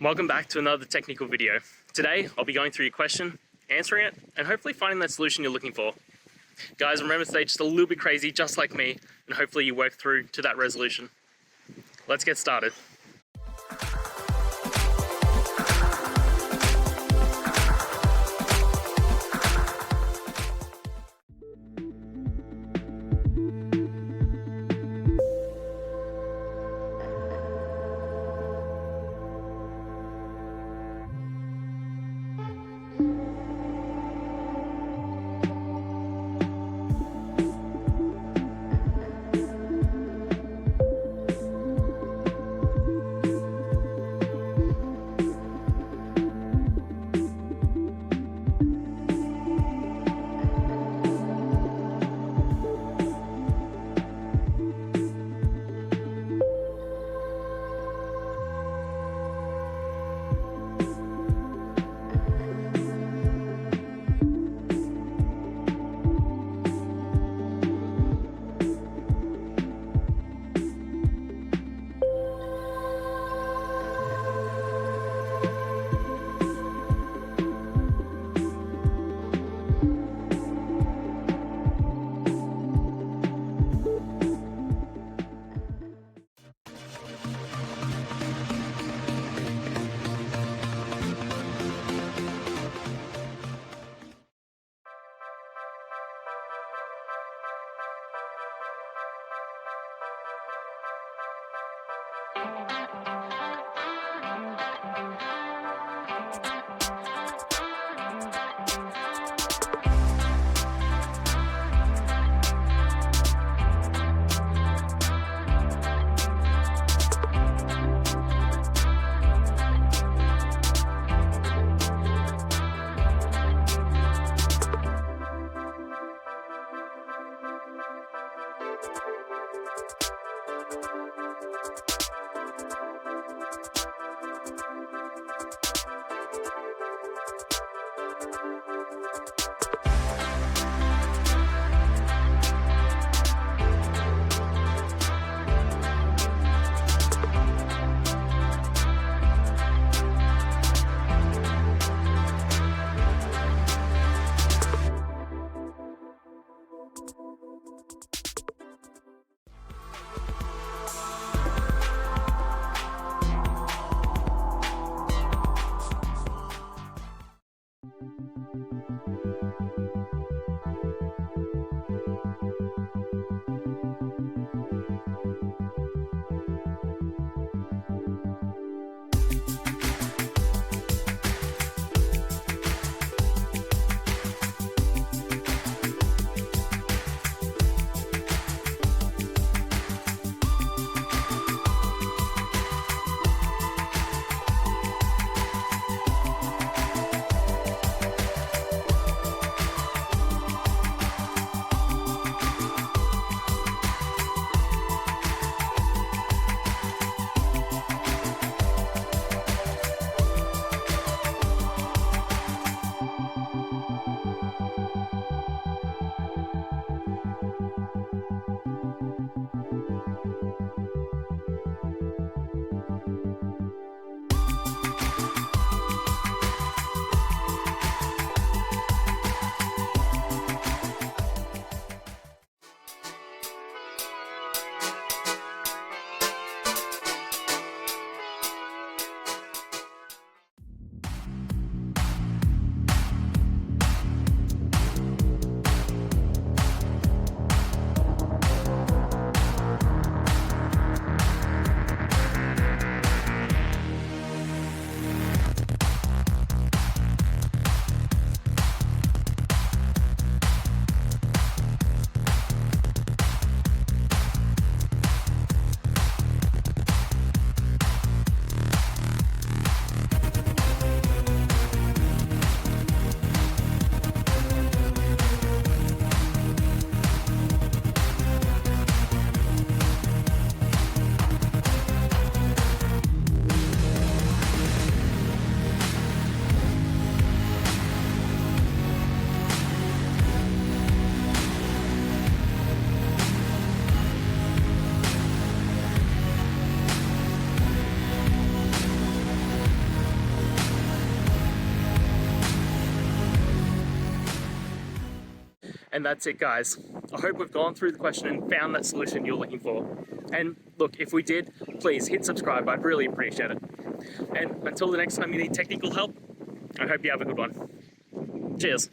Welcome back to another technical video. Today, I'll be going through your question, answering it, and hopefully finding that solution you're looking for. Guys, remember to stay just a little bit crazy, just like me, and hopefully you work through to that resolution. Let's get started. And that's it, guys. I hope we've gone through the question and found that solution you're looking for. And look, if we did, please hit subscribe. I'd really appreciate it. And until the next time you need technical help, I hope you have a good one. Cheers.